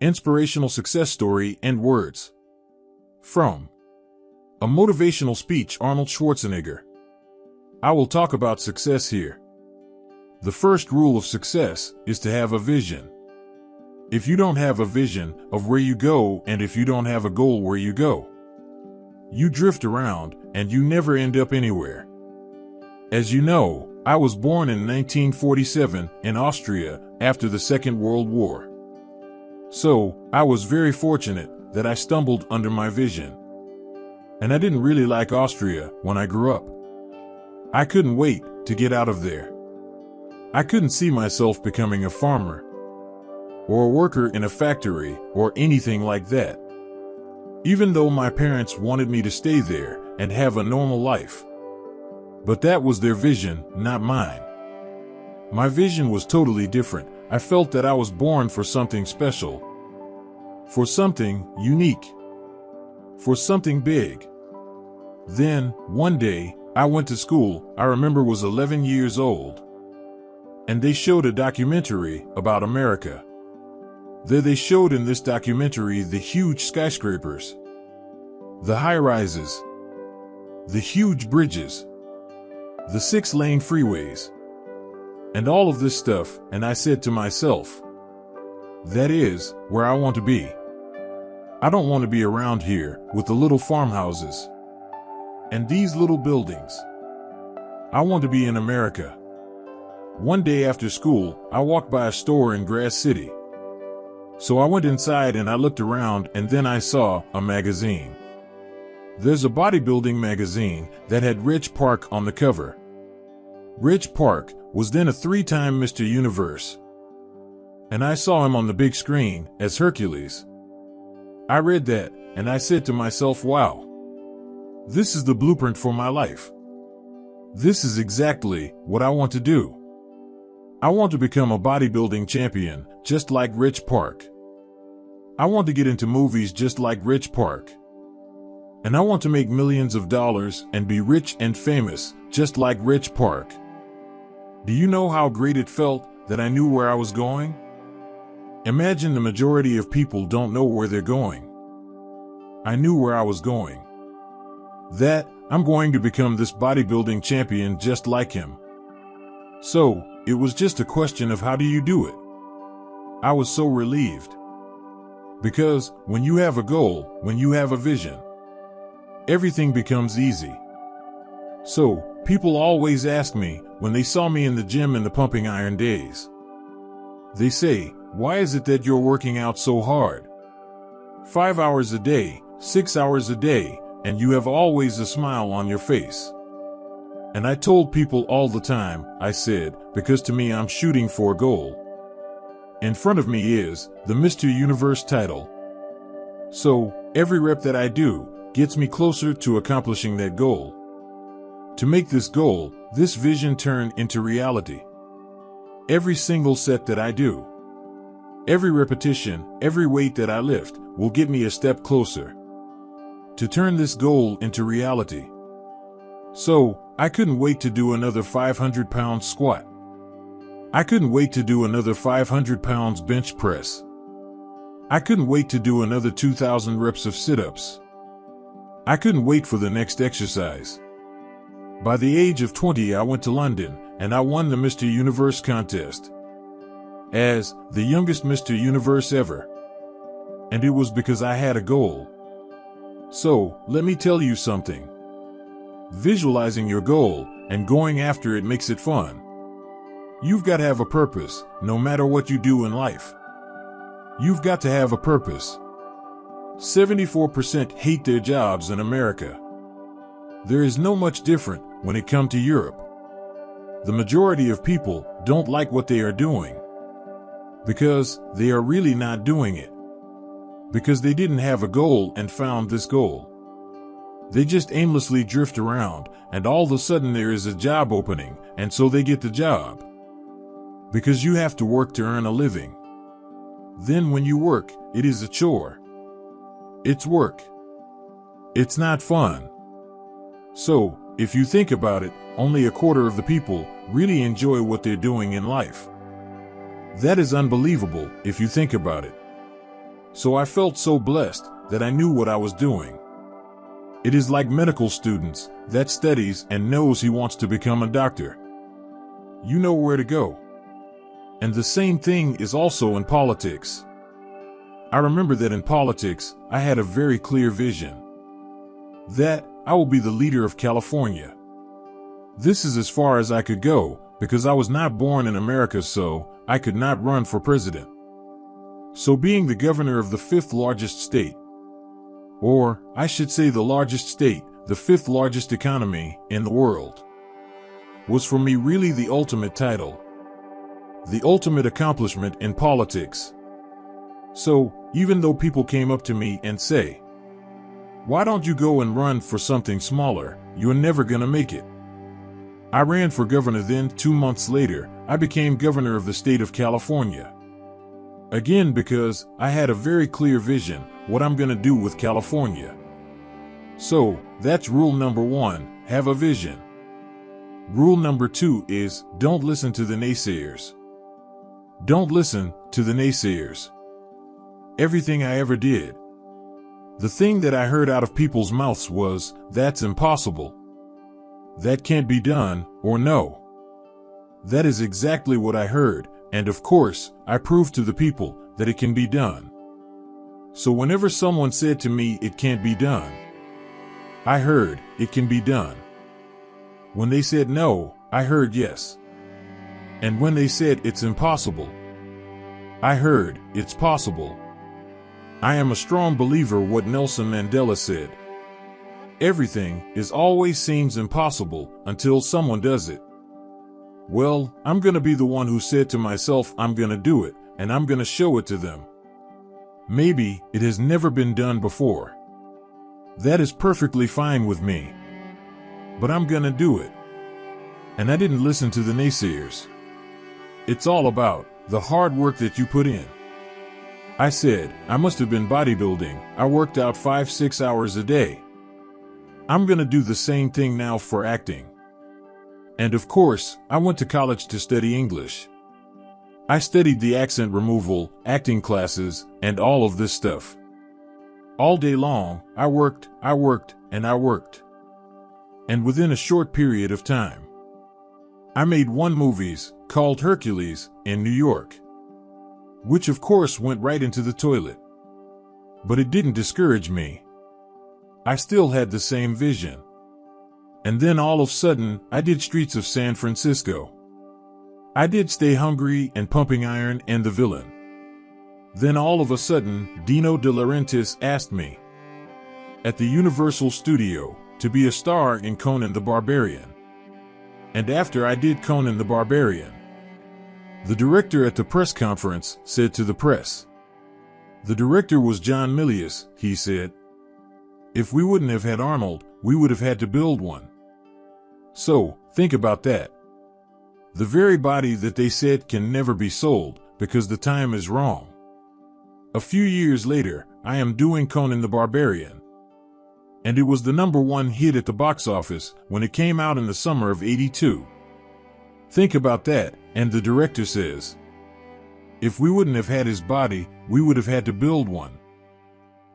Inspirational success story and words. From a motivational speech, Arnold Schwarzenegger. I will talk about success here. The first rule of success is to have a vision. If you don't have a vision of where you go, and if you don't have a goal where you go, you drift around and you never end up anywhere. As you know, I was born in 1947 in Austria after the Second World War. So, I was very fortunate that I stumbled under my vision. And I didn't really like Austria when I grew up. I couldn't wait to get out of there. I couldn't see myself becoming a farmer, or a worker in a factory, or anything like that. Even though my parents wanted me to stay there and have a normal life. But that was their vision, not mine. My vision was totally different. I felt that I was born for something special, for something unique, for something big. Then, one day, I went to school. I remember was 11 years old. And they showed a documentary about America. There they showed in this documentary the huge skyscrapers, the high-rises, the huge bridges, the 6-lane freeways, and all of this stuff, and I said to myself, that is where I want to be. I don't want to be around here with the little farmhouses and these little buildings. I want to be in America. One day after school, I walked by a store in Graz City. So I went inside and I looked around, and then I saw a magazine. There's a bodybuilding magazine that had Rich Park on the cover. Rich Park was then a 3-time Mr. Universe. And I saw him on the big screen as Hercules. I read that, and I said to myself, wow, this is the blueprint for my life. This is exactly what I want to do. I want to become a bodybuilding champion, just like Rich Park. I want to get into movies just like Rich Park. And I want to make millions of dollars and be rich and famous, just like Rich Park. Do you know how great it felt that I knew where I was going? Imagine the majority of people don't know where they're going. I knew where I was going. That I'm going to become this bodybuilding champion just like him. So, it was just a question of how do you do it? I was so relieved. Because when you have a goal, when you have a vision, everything becomes easy. So, people always ask me when they saw me in the gym in the pumping iron days. They say, why is it that you're working out so hard? 5 hours a day, 6 hours a day, and you have always a smile on your face. And I told people all the time, I said, because to me I'm shooting for a goal. In front of me is the Mr. Universe title. So, every rep that I do gets me closer to accomplishing that goal. To make this goal, this vision turn into reality. Every single set that I do, every repetition, every weight that I lift will get me a step closer to turn this goal into reality. So, I couldn't wait to do another 500-pound squat. I couldn't wait to do another 500 pounds bench press. I couldn't wait to do another 2,000 reps of sit-ups. I couldn't wait for the next exercise. By the age of 20, I went to London and I won the Mr. Universe contest as the youngest Mr. Universe ever. And it was because I had a goal. So, let me tell you something. Visualizing your goal and going after it makes it fun. You've got to have a purpose, no matter what you do in life. You've got to have a purpose. 74% hate their jobs in America. There is no much different when it comes to Europe. The majority of people don't like what they are doing because they are really not doing it. Because they didn't have a goal and found this goal. They just aimlessly drift around, and all of a sudden there is a job opening, and so they get the job. Because you have to work to earn a living. Then when you work, it is a chore. It's work. It's not fun. So, if you think about it, only a quarter of the people really enjoy what they're doing in life. That is unbelievable if you think about it. So I felt so blessed that I knew what I was doing. It is like medical students that studies and knows he wants to become a doctor. You know where to go. And the same thing is also in politics. I remember that in politics, I had a very clear vision. That I will be the leader of California. This is as far as I could go, because I was not born in America, so I could not run for president. So being the governor of the fifth largest state, or I should say the largest state, the fifth largest economy in the world, was for me really the ultimate title, the ultimate accomplishment in politics. So, even though people came up to me and say, "Why don't you go and run for something smaller? You're never gonna make it." I ran for governor. Then 2 months later, I became governor of the state of California. Again, because I had a very clear vision what I'm gonna do with California. So, that's rule number 1, have a vision. Rule number 2 is, don't listen to the naysayers. Don't listen to the naysayers. Everything I ever did, the thing that I heard out of people's mouths was, "That's impossible. That can't be done," or "No." That is exactly what I heard, and of course, I proved to the people that it can be done. So whenever someone said to me, "It can't be done," I heard, "It can be done." When they said no, I heard yes. And when they said, "It's impossible," I heard, "It's possible." I am a strong believer what Nelson Mandela said. Everything is always seems impossible until someone does it. Well, I'm gonna be the one who said to myself, I'm gonna do it, and I'm gonna show it to them. Maybe it has never been done before. That is perfectly fine with me. But I'm gonna do it. And I didn't listen to the naysayers. It's all about the hard work that you put in. I said, I must have been bodybuilding. I worked out 5-6 hours a day. I'm gonna do the same thing now for acting. And of course, I went to college to study English. I studied the accent removal, acting classes, and all of this stuff. All day long, I worked, and I worked. And within a short period of time, I made 1 movie called Hercules in New York, which of course went right into the toilet. But it didn't discourage me. I still had the same vision. And then all of a sudden, I did Streets of San Francisco. I did Stay Hungry and Pumping Iron and The Villain. Then all of a sudden, Dino De Laurentiis asked me at the Universal Studio to be a star in Conan the Barbarian. And after I did Conan the Barbarian, the director at the press conference said to the press, the director was John Milius, he said, if we wouldn't have had Arnold, we would have had to build one. So, think about that. The very body that they said can never be sold because the time is wrong. A few years later, I am doing Conan the Barbarian. And it was the #1 hit at the box office when it came out in the summer of '82. Think about that, and the director says, if we wouldn't have had his body, we would have had to build one.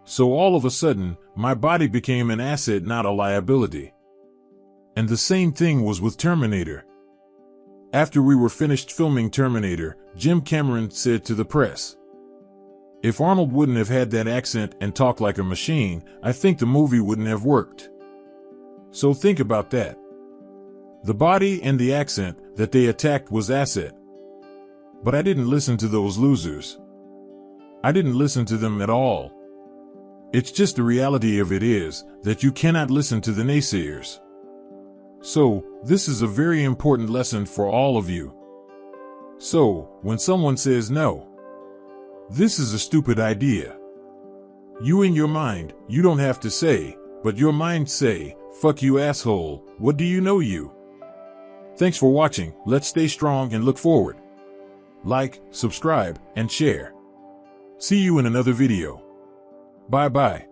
So all of a sudden, my body became an asset, not a liability. And the same thing was with Terminator. After we were finished filming Terminator, Jim Cameron said to the press, if Arnold wouldn't have had that accent and talked like a machine, I think the movie wouldn't have worked. So think about that. The body and the accent that they attacked was asset. But I didn't listen to those losers. I didn't listen to them at all. It's just the reality of it is that you cannot listen to the naysayers. So, this is a very important lesson for all of you. So, when someone says no, this is a stupid idea, you in your mind, you don't have to say, but your mind say, fuck you asshole, what do you know you? Thanks for watching. Let's stay strong and look forward. Like, subscribe, and share. See you in another video. Bye bye.